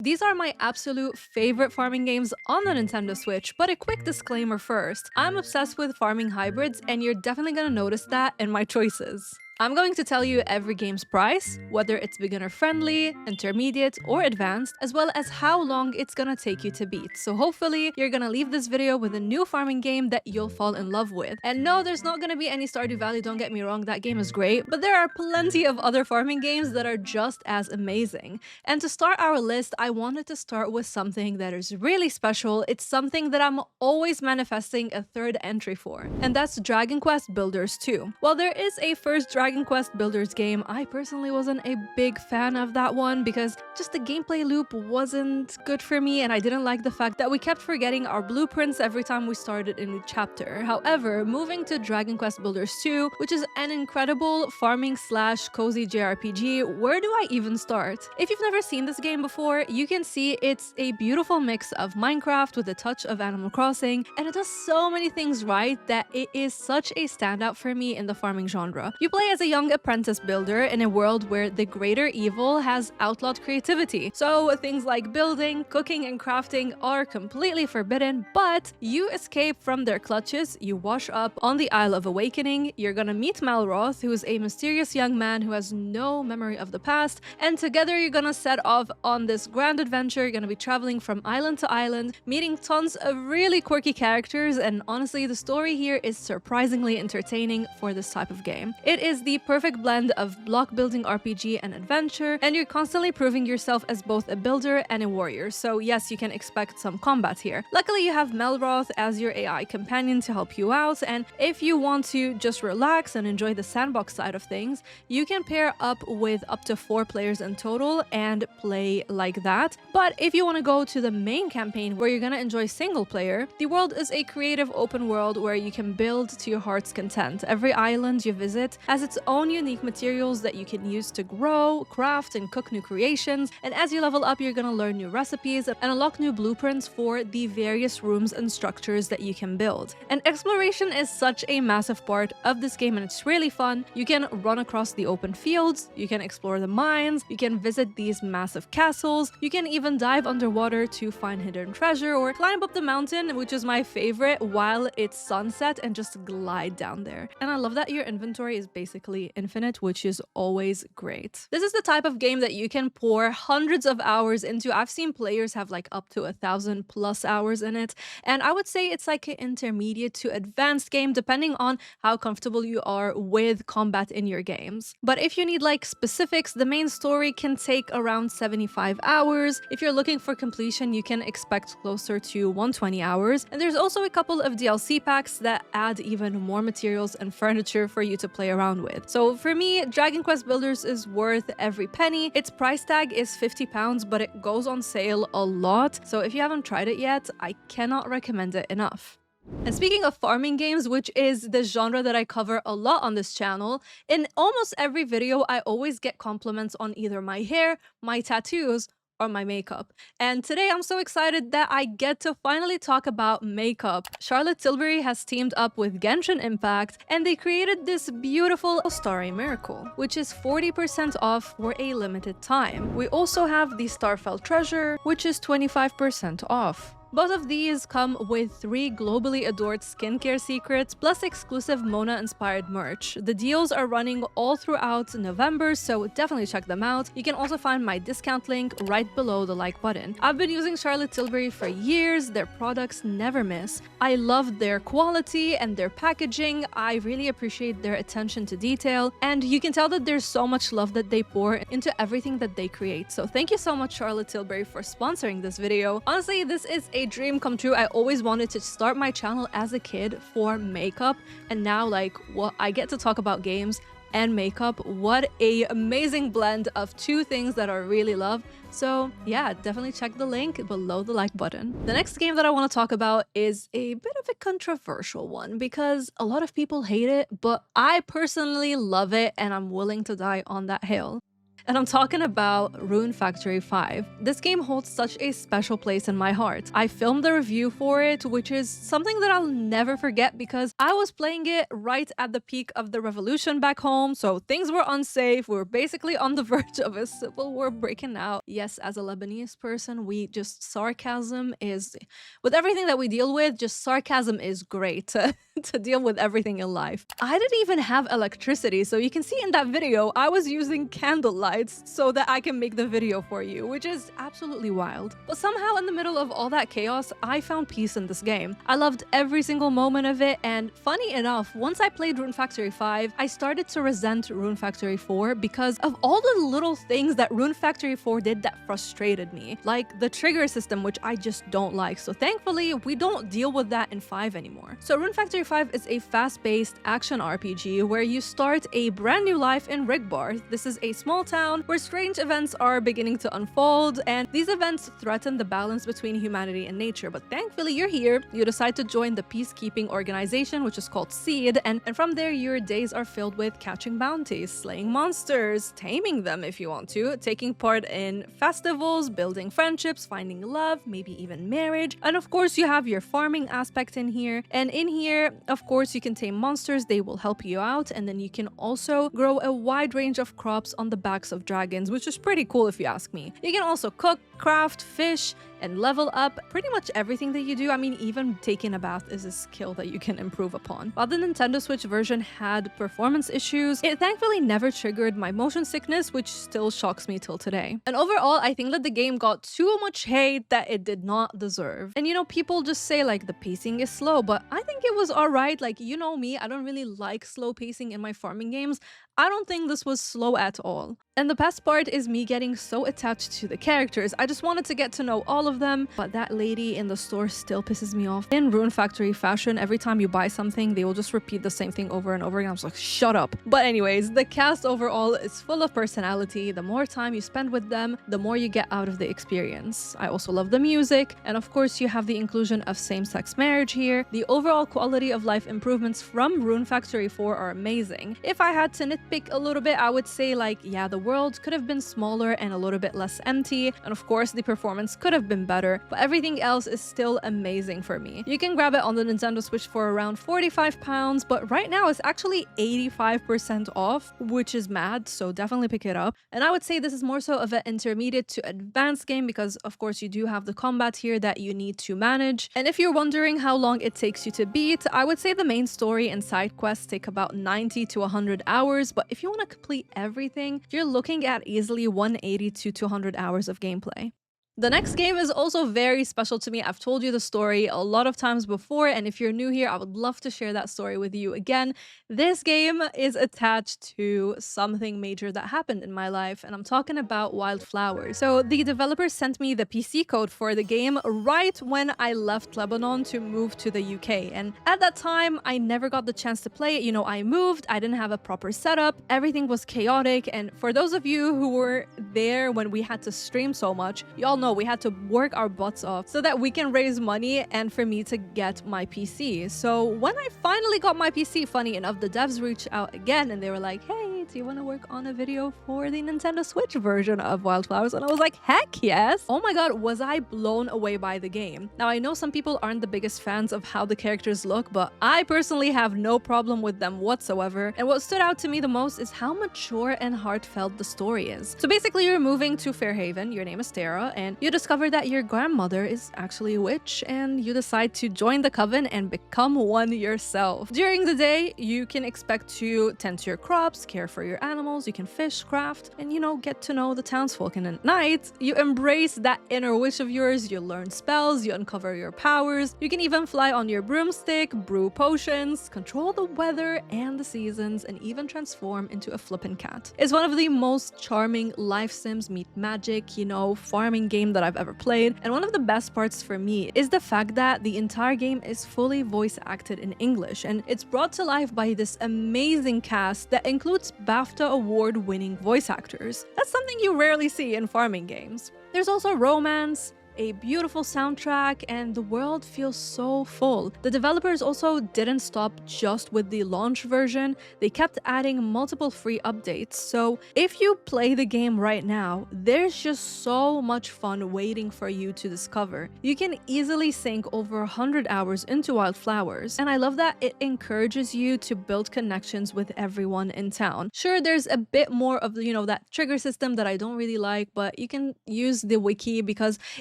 These are my absolute favorite farming games on the Nintendo Switch, but a quick disclaimer first. I'm obsessed with farming hybrids, and you're definitely gonna notice that in my choices. I'm going to tell you every game's price, whether it's beginner friendly, intermediate, or advanced, as well as how long it's gonna take you to beat. So hopefully, you're gonna leave this video with a new farming game that you'll fall in love with. And no, there's not gonna be any Stardew Valley, don't get me wrong, that game is great, but there are plenty of other farming games that are just as amazing. And to start our list, I wanted to start with something that is really special. It's something that I'm always manifesting a third entry for, and that's Dragon Quest Builders 2. While there is a first Dragon Quest Builders game, I personally wasn't a big fan of that one because just the gameplay loop wasn't good for me, and I didn't like the fact that we kept forgetting our blueprints every time we started a new chapter. However, moving to Dragon Quest Builders 2, which is an incredible farming slash cozy JRPG, where do I even start? If you've never seen this game before, you can see it's a beautiful mix of Minecraft with a touch of Animal Crossing, and it does so many things right that it is such a standout for me in the farming genre. You play as a young apprentice builder in a world where the greater evil has outlawed creativity. So things like building, cooking, and crafting are completely forbidden, but you escape from their clutches, you wash up on the Isle of Awakening, you're gonna meet Malroth, who is a mysterious young man who has no memory of the past, and together you're gonna set off on this grand adventure. You're gonna be traveling from island to island, meeting tons of really quirky characters, and honestly, the story here is surprisingly entertaining for this type of game. It is the perfect blend of block building RPG and adventure, and you're constantly proving yourself as both a builder and a warrior, so yes, you can expect some combat here. Luckily, you have Malroth as your AI companion to help you out, and if you want to just relax and enjoy the sandbox side of things, you can pair up with up to 4 players in total and play like that. But if you want to go to the main campaign where you're gonna enjoy single player, the world is a creative open world where you can build to your heart's content. Every island you visit has its own unique materials that you can use to grow, craft, and cook new creations, and as you level up, you're gonna learn new recipes and unlock new blueprints for the various rooms and structures that you can build. And exploration is such a massive part of this game, and it's really fun. You can run across the open fields, you can explore the mines, you can visit these massive castles, you can even dive underwater to find hidden treasure or climb up the mountain, which is my favorite, while it's sunset, and just glide down there. And I love that your inventory is basically infinite, which is always great. This is the type of game that you can pour hundreds of hours into. I've seen players have like up to 1,000+ hours in it, and I would say it's like an intermediate to advanced game depending on how comfortable you are with combat in your games. But if you need like specifics, the main story can take around 75 hours. If you're looking for completion, you can expect closer to 120 hours. And there's also a couple of DLC packs that add even more materials and furniture for you to play around with. So for me, Dragon Quest Builders is worth every penny. Its price tag is £50, but it goes on sale a lot. So if you haven't tried it yet, I cannot recommend it enough. And speaking of farming games, which is the genre that I cover a lot on this channel, in almost every video I always get compliments on either my hair, my tattoos, or my makeup. And today I'm so excited that I get to finally talk about makeup. Charlotte Tilbury has teamed up with Genshin Impact, and they created this beautiful Starry Miracle, which is 40% off for a limited time. We also have the Starfell Treasure, which is 25% off. Both of these come with 3 globally adored skincare secrets, plus exclusive Mona-inspired merch. The deals are running all throughout November, so definitely check them out. You can also find my discount link right below the like button. I've been using Charlotte Tilbury for years. Their products never miss. I love their quality and their packaging. I really appreciate their attention to detail, and you can tell that there's so much love that they pour into everything that they create. So thank you so much, Charlotte Tilbury, for sponsoring this video. Honestly, this is a dream come true. I always wanted to start my channel as a kid for makeup, and now like what I get to talk about games and makeup. What a amazing blend of 2 things that I really love. So yeah, definitely check the link below the like button. The next game that I want to talk about is a bit of a controversial one because a lot of people hate it, but I personally love it, and I'm willing to die on that hill. And I'm talking about Rune Factory 5. This game holds such a special place in my heart. I filmed a review for it, which is something that I'll never forget because I was playing it right at the peak of the revolution back home, so things were unsafe. We were basically on the verge of a civil war breaking out. Yes, as a Lebanese person, sarcasm is, with everything that we deal with, just sarcasm is great to deal with everything in life. I didn't even have electricity, so you can see in that video, I was using candle lights so that I can make the video for you, which is absolutely wild. But somehow in the middle of all that chaos, I found peace in this game. I loved every single moment of it, and funny enough, once I played Rune Factory 5, I started to resent Rune Factory 4 because of all the little things that Rune Factory 4 did that frustrated me, like the trigger system, which I just don't like. So thankfully, we don't deal with that in 5 anymore. So Rune Factory 5 is a fast-paced action RPG where you start a brand new life in Rigbar. This is a small town where strange events are beginning to unfold, and these events threaten the balance between humanity and nature. But thankfully, you're here. You decide to join the peacekeeping organization, which is called Seed, and from there, your days are filled with catching bounties, slaying monsters, taming them if you want to, taking part in festivals, building friendships, finding love, maybe even marriage. And of course, you have your farming aspect in here. And in here, of course, you can tame monsters. They will help you out. And then you can also grow a wide range of crops on the backs of dragons, which is pretty cool if you ask me. You can also cook, craft, fish, and level up pretty much everything that you do. I mean, even taking a bath is a skill that you can improve upon. While the Nintendo Switch version had performance issues, it thankfully never triggered my motion sickness, which still shocks me till today. And overall, I think that the game got too much hate that it did not deserve. And you know, people just say like the pacing is slow, but I think it was alright. Like, you know me, I don't really like slow pacing in my farming games. I don't think this was slow at all. And the best part is me getting so attached to the characters. I just wanted to get to know all of them, but that lady in the store still pisses me off. In Rune Factory fashion, every time you buy something, they will just repeat the same thing over and over again. I was like, shut up. But anyways, the cast overall is full of personality. The more time you spend with them, the more you get out of the experience. I also love the music, and of course you have the inclusion of same-sex marriage here. The overall quality of life improvements from Rune Factory 4 are amazing. If I had to nitpick a little bit, I would say like, yeah, the world could have been smaller and a little bit less empty, and of course the performance could have been better, but everything else is still amazing for me. You can grab it on the Nintendo Switch for around £45, but right now it's actually 85% off, which is mad, so definitely pick it up. And I would say this is more so of an intermediate to advanced game because of course you do have the combat here that you need to manage. And if you're wondering how long it takes you to beat, I would say the main story and side quests take about 90 to 100 hours, but if you want to complete everything, you're looking at easily 180 to 200 hours of gameplay. The next game is also very special to me. I've told you the story a lot of times before, and if you're new here, I would love to share that story with you again. This game is attached to something major that happened in my life, and I'm talking about Wildflowers. So the developers sent me the PC code for the game right when I left Lebanon to move to the UK, and at that time, I never got the chance to play it. You know, I moved, I didn't have a proper setup, everything was chaotic, and for those of you who were there when we had to stream so much, y'all know we had to work our butts off so that we can raise money and for me to get my PC. So when I finally got my PC, funny enough, the devs reached out again and they were like, hey, do you want to work on a video for the Nintendo Switch version of Wildflowers? And I was like, heck yes! Oh my god, was I blown away by the game. Now, I know some people aren't the biggest fans of how the characters look, but I personally have no problem with them whatsoever. And what stood out to me the most is how mature and heartfelt the story is. So basically, you're moving to Fairhaven, your name is Tara, and you discover that your grandmother is actually a witch, and you decide to join the coven and become one yourself. During the day, you can expect to tend to your crops, care for your animals, you can fish, craft, and you know, get to know the townsfolk. And at night, you embrace that inner witch of yours, you learn spells, you uncover your powers, you can even fly on your broomstick, brew potions, control the weather and the seasons, and even transform into a flippin' cat. It's one of the most charming life sims meet magic, you know, farming game that I've ever played, and one of the best parts for me is the fact that the entire game is fully voice acted in English, and it's brought to life by this amazing cast that includes BAFTA award-winning voice actors. That's something you rarely see in farming games. There's also romance, a beautiful soundtrack, and the world feels so full. The developers also didn't stop just with the launch version, they kept adding multiple free updates. So if you play the game right now, there's just so much fun waiting for you to discover. You can easily sink over 100 hours into Wildflowers, and I love that it encourages you to build connections with everyone in town. Sure, there's a bit more of, that trigger system that I don't really like, but you can use the wiki because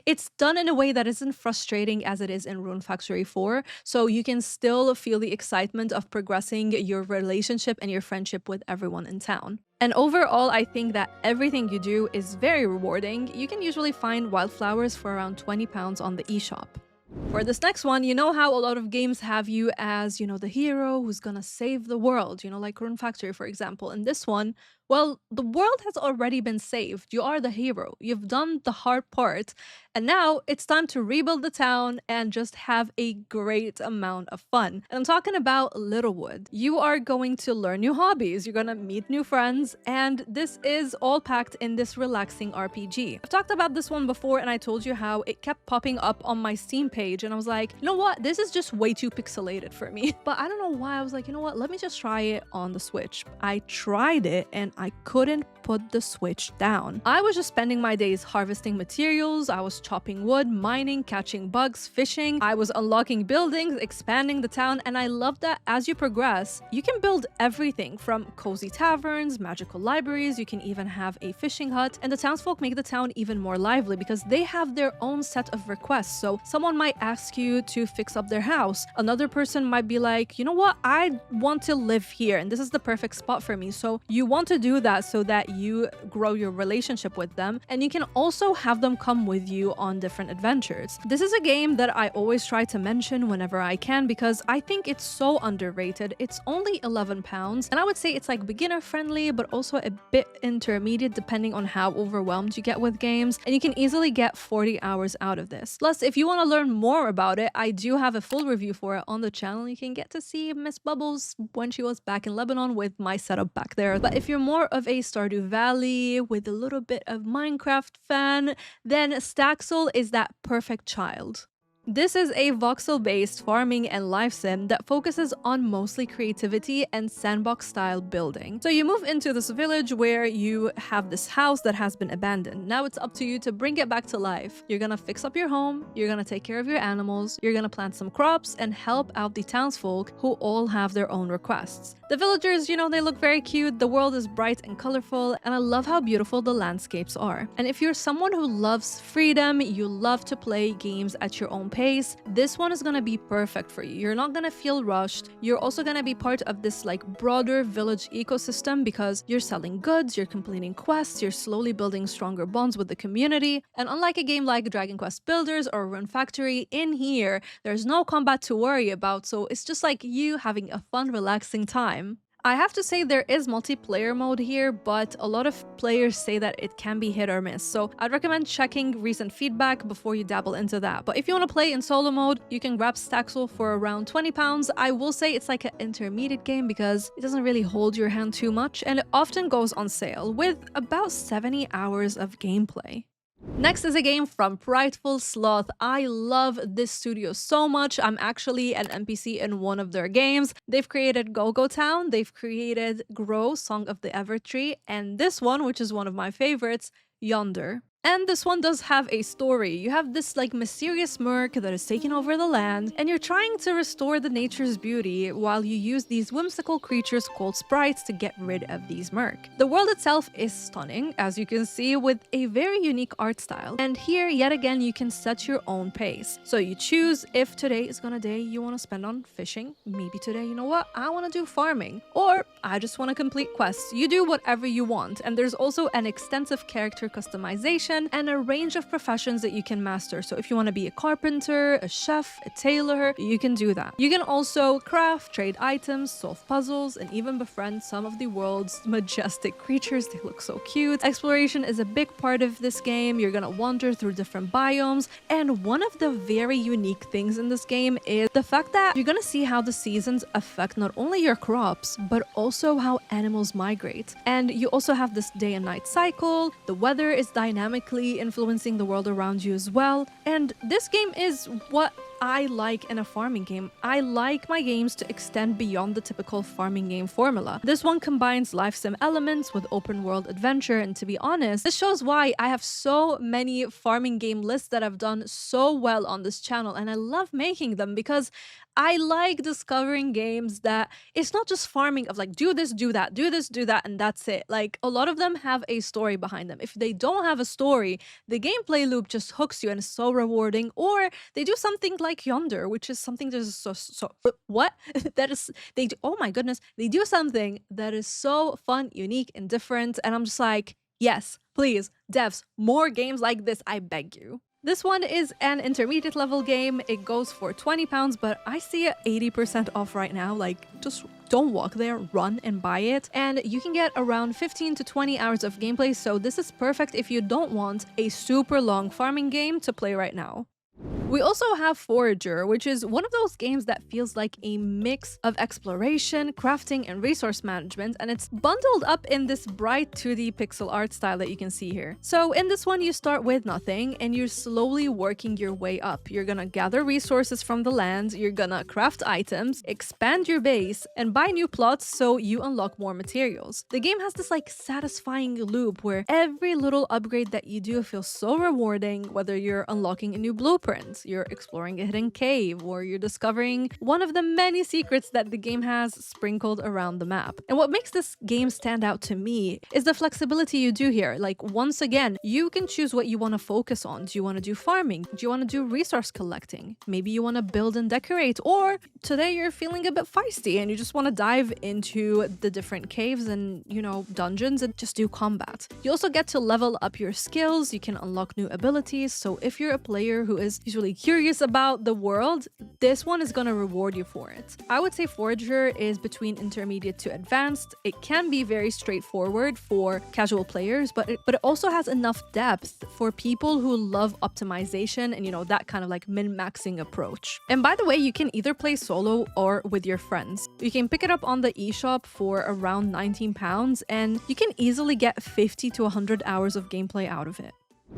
it's done in a way that isn't frustrating as it is in Rune Factory 4, so you can still feel the excitement of progressing your relationship and your friendship with everyone in town. And overall, I think that everything you do is very rewarding. You can usually find Wildflowers for around £20 on the eShop. For this next one, you know how a lot of games have you as, the hero who's gonna save the world, like Rune Factory, for example. In this one, well, the world has already been saved. You are the hero. You've done the hard part. And now it's time to rebuild the town and just have a great amount of fun. And I'm talking about Littlewood. You are going to learn new hobbies. You're gonna meet new friends. And this is all packed in this relaxing RPG. I've talked about this one before and I told you how it kept popping up on my Steam page. And I was like, you know what? This is just way too pixelated for me. But I don't know why. I was like, you know what? Let me just try it on the Switch. I tried it and I couldn't put the Switch down. I was just spending my days harvesting materials, I was chopping wood, mining, catching bugs, fishing, I was unlocking buildings, expanding the town, and I love that as you progress, you can build everything from cozy taverns, magical libraries, you can even have a fishing hut, and the townsfolk make the town even more lively because they have their own set of requests. So someone might ask you to fix up their house, another person might be like, you know what, I want to live here and this is the perfect spot for me. So you want to do that so that you grow your relationship with them, and you can also have them come with you on different adventures. This is a game that I always try to mention whenever I can because I think it's so underrated. It's only £11 and I would say it's like beginner friendly but also a bit intermediate depending on how overwhelmed you get with games, and you can easily get 40 hours out of this. Plus, if you want to learn more about it, I do have a full review for it on the channel. You can get to see Miss Bubbles when she was back in Lebanon with my setup back there. But if you're more of a Stardew Valley with a little bit of Minecraft fan, then Staxel is that perfect child. This is a voxel-based farming and life sim that focuses on mostly creativity and sandbox-style building. So you move into this village where you have this house that has been abandoned. Now it's up to you to bring it back to life. You're gonna fix up your home, you're gonna take care of your animals, you're gonna plant some crops, and help out the townsfolk who all have their own requests. The villagers, they look very cute, the world is bright and colorful, and I love how beautiful the landscapes are. And if you're someone who loves freedom, you love to play games at your own pace, this one is gonna be perfect for you. You're not gonna feel rushed. You're also gonna be part of this broader village ecosystem because you're selling goods, you're completing quests, you're slowly building stronger bonds with the community. And unlike a game like Dragon Quest Builders or Rune Factory, in here, there's no combat to worry about, so it's just like you having a fun, relaxing time. I have to say there is multiplayer mode here, but a lot of players say that it can be hit or miss, so I'd recommend checking recent feedback before you dabble into that. But if you want to play in solo mode, you can grab Staxel for around £20. I will say it's like an intermediate game because it doesn't really hold your hand too much, and it often goes on sale with about 70 hours of gameplay. Next is a game from Prideful Sloth. I love this studio so much. I'm actually an NPC in one of their games. They've created Go-Go Town, they've created Grow, Song of the Evertree, and this one, which is one of my favorites, Yonder. And this one does have a story. You have this mysterious merc that is taking over the land, and you're trying to restore the nature's beauty while you use these whimsical creatures called sprites to get rid of these merc. The world itself is stunning, as you can see, with a very unique art style. And here, yet again, you can set your own pace. So you choose if today is gonna day you want to spend on fishing. Maybe today, you know what, I want to do farming. Or I just want to complete quests. You do whatever you want. And there's also an extensive character customization and a range of professions that you can master. So if you want to be a carpenter, a chef, a tailor, you can do that. You can also craft, trade items, solve puzzles, and even befriend some of the world's majestic creatures. They look so cute. Exploration is a big part of this game. You're gonna wander through different biomes, and one of the very unique things in this game is the fact that you're gonna see how the seasons affect not only your crops, but also how animals migrate. And you also have this day and night cycle. The weather is dynamic dynamically influencing the world around you as well. And this game is what I like in a farming game. I like my games to extend beyond the typical farming game formula. This one combines life sim elements with open world adventure, and to be honest, this shows why I have so many farming game lists that I've done so well on this channel, and I love making them because I like discovering games that it's not just farming of like do this, do that, do this, do that, and that's it. Like a lot of them have a story behind them. If they don't have a story, the gameplay loop just hooks you and is so rewarding, or they do something like Yonder, which is something that is so what? That is they do, oh my goodness, they do something that is so fun, unique, and different, and I'm just like, yes, please, devs, more games like this, I beg you. This one is an intermediate level game. It goes for £20, but I see it 80% off right now. Like, just don't walk there, run and buy it. And you can get around 15 to 20 hours of gameplay, so this is perfect if you don't want a super long farming game to play right now. We also have Forager, which is one of those games that feels like a mix of exploration, crafting, and resource management, and it's bundled up in this bright 2D pixel art style that you can see here. So in this one, you start with nothing, and you're slowly working your way up. You're gonna gather resources from the land, you're gonna craft items, expand your base, and buy new plots so you unlock more materials. The game has this like satisfying loop where every little upgrade that you do feels so rewarding, whether you're unlocking a new blueprint, you're exploring a hidden cave, or you're discovering one of the many secrets that the game has sprinkled around the map. And what makes this game stand out to me is the flexibility you do here. Like, once again, you can choose what you want to focus on. Do you want to do farming? Do you want to do resource collecting? Maybe you want to build and decorate, or today you're feeling a bit feisty and you just want to dive into the different caves and, you know, dungeons and just do combat. You also get to level up your skills. You can unlock new abilities. So if you're a player who is usually curious about the world, this one is gonna reward you for it. I would say Forager is between intermediate to advanced. It can be very straightforward for casual players, but it also has enough depth for people who love optimization and, you know, that kind of like min-maxing approach. And by the way, you can either play solo or with your friends. You can pick it up on the eShop for around £19, and you can easily get 50 to 100 hours of gameplay out of it.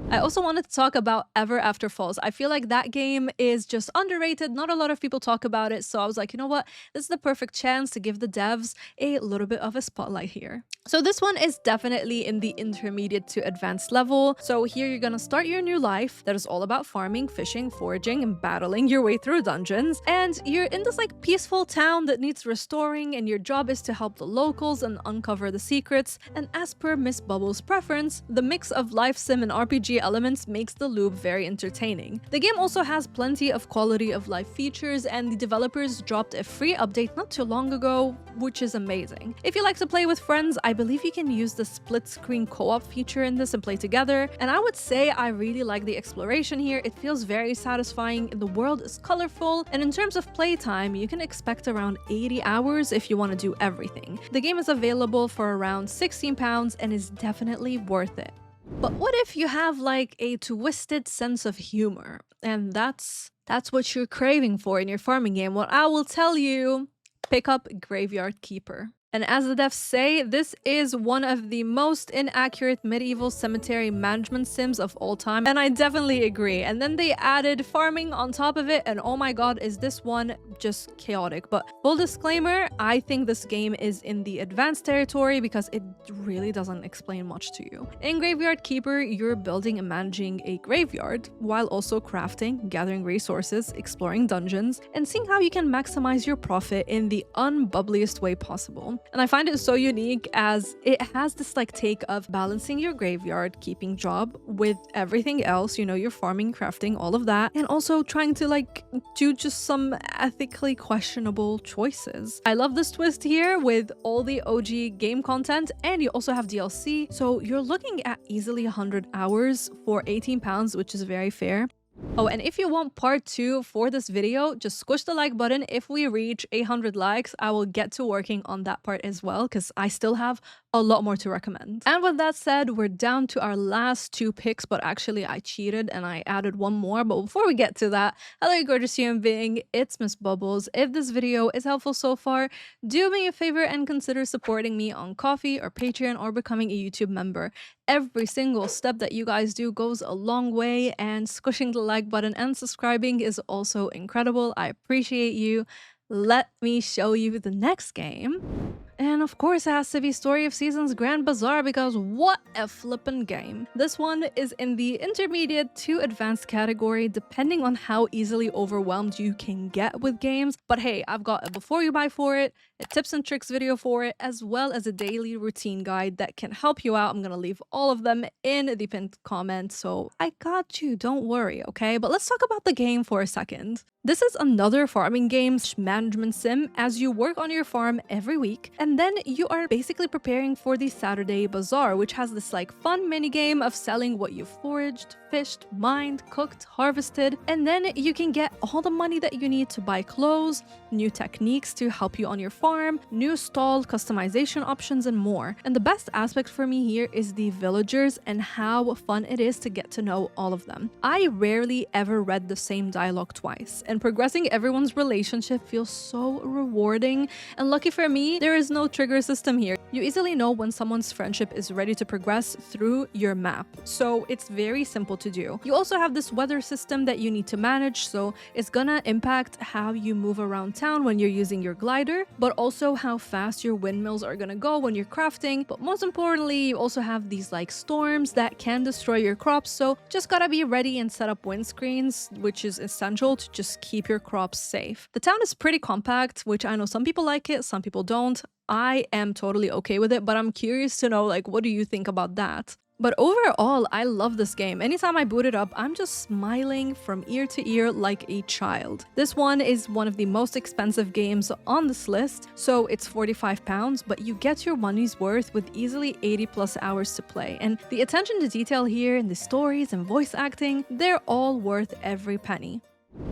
I also wanted to talk about Ever After Falls. I feel like that game is just underrated. Not a lot of people talk about it, so I was like, you know what? This is the perfect chance to give the devs a little bit of a spotlight here. So this one is definitely in the intermediate to advanced level. So here you're gonna start your new life that is all about farming, fishing, foraging, and battling your way through dungeons. And you're in this like peaceful town that needs restoring, and your job is to help the locals and uncover the secrets. And as per Miss Bubbles' preference, the mix of life sim and RPG elements makes the loop very entertaining. The game also has plenty of quality of life features, and the developers dropped a free update not too long ago, which is amazing. If you like to play with friends, I believe you can use the split screen co-op feature in this and play together, and I would say I really like the exploration here. It feels very satisfying, the world is colorful, and in terms of playtime, you can expect around 80 hours if you want to do everything. The game is available for around £16 and is definitely worth it. But what if you have like a twisted sense of humor, and that's what you're craving for in your farming game? Well, I will tell you, pick up Graveyard Keeper. And as the devs say, this is one of the most inaccurate medieval cemetery management sims of all time, and I definitely agree. And then they added farming on top of it, and oh my god, is this one just chaotic. But full disclaimer, I think this game is in the advanced territory because it really doesn't explain much to you. In Graveyard Keeper, you're building and managing a graveyard while also crafting, gathering resources, exploring dungeons, and seeing how you can maximize your profit in the unbubbliest way possible. And I find it so unique as it has this like take of balancing your graveyard keeping job with everything else, you know, your farming, crafting, all of that, and also trying to like do just some ethically questionable choices. I love this twist here with all the OG game content, and you also have DLC, so you're looking at easily 100 hours for £18, which is very fair. Oh, and if you want part 2 for this video, just squish the like button. If we reach 800 likes, I will get to working on that part as well, because I still have a lot more to recommend. And with that said, we're down to our last 2 picks, but actually I cheated and I added one more. But before we get to that, hello you gorgeous human being, it's Miss Bubbles. If this video is helpful so far, do me a favor and consider supporting me on Ko-fi or Patreon or becoming a YouTube member. Every single step that you guys do goes a long way, and squishing the like button and subscribing is also incredible. I appreciate you. Let me show you the next game. And of course it has to be Story of Seasons Grand Bazaar, because what a flippin' game. This one is in the intermediate to advanced category depending on how easily overwhelmed you can get with games. But hey, I've got a before you buy for it, a tips and tricks video for it, as well as a daily routine guide that can help you out. I'm gonna leave all of them in the pinned comment, so I got you, don't worry, okay? But let's talk about the game for a second. This is another farming game management sim as you work on your farm every week, and then you are basically preparing for the Saturday Bazaar, which has this like fun mini game of selling what you've foraged, fished, mined, cooked, harvested, and then you can get all the money that you need to buy clothes, new techniques to help you on your farm, new stall customization options, and more. And the best aspect for me here is the villagers and how fun it is to get to know all of them. I rarely ever read the same dialogue twice, and progressing everyone's relationship feels so rewarding. And lucky for me, there is no trigger system here. You easily know when someone's friendship is ready to progress through your map, so it's very simple to do. You also have this weather system that you need to manage, so it's gonna impact how you move around town when you're using your glider, but also how fast your windmills are gonna go when you're crafting. But most importantly, you also have these like storms that can destroy your crops, so just gotta be ready and set up windscreens, which is essential to just keep your crops safe. The town is pretty compact, which I know some people like it, some people don't. I am totally okay with it, but I'm curious to know, like, what do you think about that? But overall, I love this game. Anytime I boot it up, I'm just smiling from ear to ear like a child. This one is one of the most expensive games on this list, so it's £45, but you get your money's worth with easily 80+ hours to play. And the attention to detail here, and the stories and voice acting, they're all worth every penny.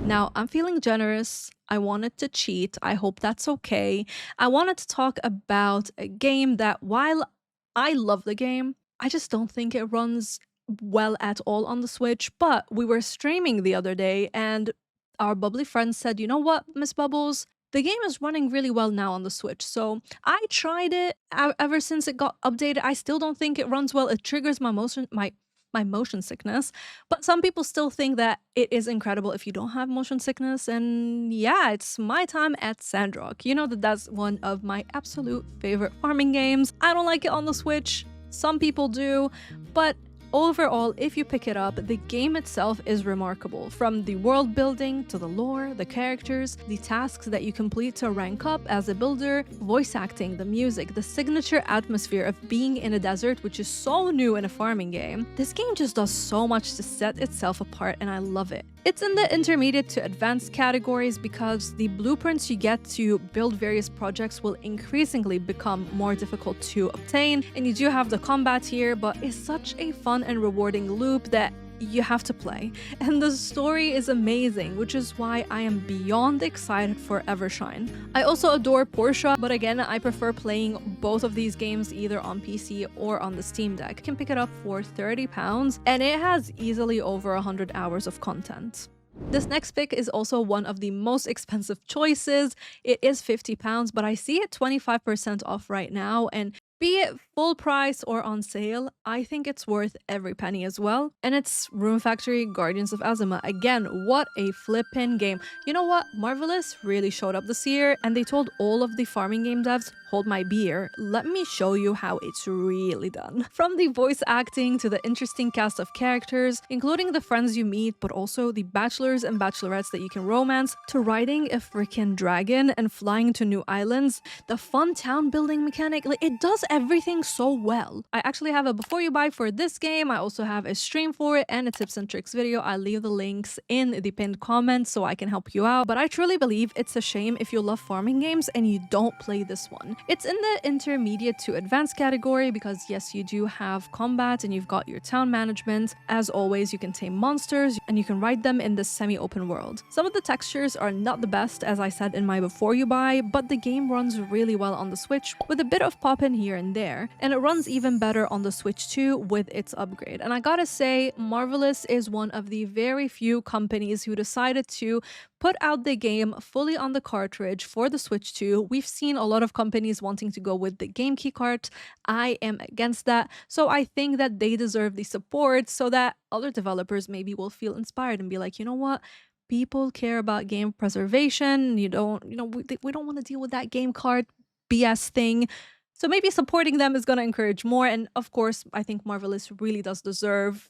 Now, I'm feeling generous. I wanted to cheat. I hope that's okay. I wanted to talk about a game that, while I love the game, I just don't think it runs well at all on the Switch. But we were streaming the other day and our bubbly friend said, you know what, Miss Bubbles? The game is running really well now on the Switch. So I tried it ever since it got updated. I still don't think it runs well. It triggers my motion sickness, but some people still think that it is incredible if you don't have motion sickness. And yeah, it's my time at Sandrock. You know that that's one of my absolute favorite farming games. I don't like it on the Switch. Some people do, but overall, if you pick it up, the game itself is remarkable. From the world building to the lore, the characters, the tasks that you complete to rank up as a builder, voice acting, the music, the signature atmosphere of being in a desert, which is so new in a farming game. This game just does so much to set itself apart, and I love it. It's in the intermediate to advanced categories because the blueprints you get to build various projects will increasingly become more difficult to obtain, and you do have the combat here, but it's such a fun and rewarding loop that you have to play. And the story is amazing, which is why I am beyond excited for Evershine. I also adore Portia, but again, I prefer playing both of these games either on PC or on the Steam Deck. You can pick it up for £30, and it has easily over 100 hours of content. This next pick is also one of the most expensive choices. It is £50, but I see it 25% off right now, and be it full price or on sale, I think it's worth every penny as well. And it's Room Factory Guardians of Azima. Again, what a flippin' game. You know what? Marvelous really showed up this year, and they told all of the farming game devs, hold my beer, let me show you how it's really done. From the voice acting to the interesting cast of characters, including the friends you meet, but also the bachelors and bachelorettes that you can romance, to riding a freaking dragon and flying to new islands, the fun town building mechanic, like, it does everything so well. I actually have a before you buy for this game. I also have a stream for it and a tips and tricks video. I'll leave the links in the pinned comments so I can help you out. But I truly believe it's a shame if you love farming games and you don't play this one. It's in the intermediate to advanced category because yes, you do have combat and you've got your town management. As always, you can tame monsters and you can ride them in this semi-open world. Some of the textures are not the best, as I said in my before you buy, but the game runs really well on the Switch with a bit of pop in here and there. and it runs even better on the Switch 2 with its upgrade. And I gotta say, Marvelous is one of the very few companies who decided to put out the game fully on the cartridge for the Switch 2. We've seen a lot of companies wanting to go with the game key cart. I am against that. So I think that they deserve the support so that other developers maybe will feel inspired and be like, you know what? People care about game preservation. We don't want to deal with that game cart BS thing. So maybe supporting them is going to encourage more. And of course, I think Marvelous really does deserve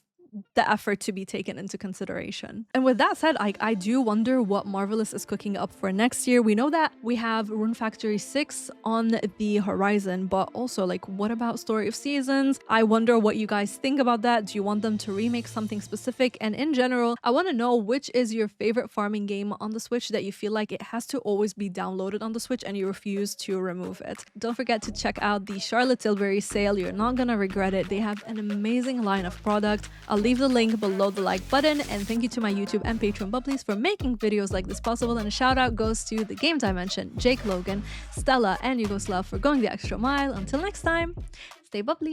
the effort to be taken into consideration. And with that said, I do wonder what Marvelous is cooking up for next year. We know that we have Rune Factory 6 on the horizon, but also like, what about Story of Seasons? I wonder what you guys think about that. Do you want them to remake something specific? And in general, I want to know which is your favorite farming game on the Switch that you feel like it has to always be downloaded on the Switch and you refuse to remove it. Don't forget to check out the Charlotte Tilbury sale. You're not gonna regret it. They have an amazing line of products. I'll leave the link below the like button, and thank you to my YouTube and Patreon bubblies for making videos like this possible, and a shout out goes to the Game Dimension, Jake Logan, Stella, and Yugoslav for going the extra mile. Until next time, stay bubbly.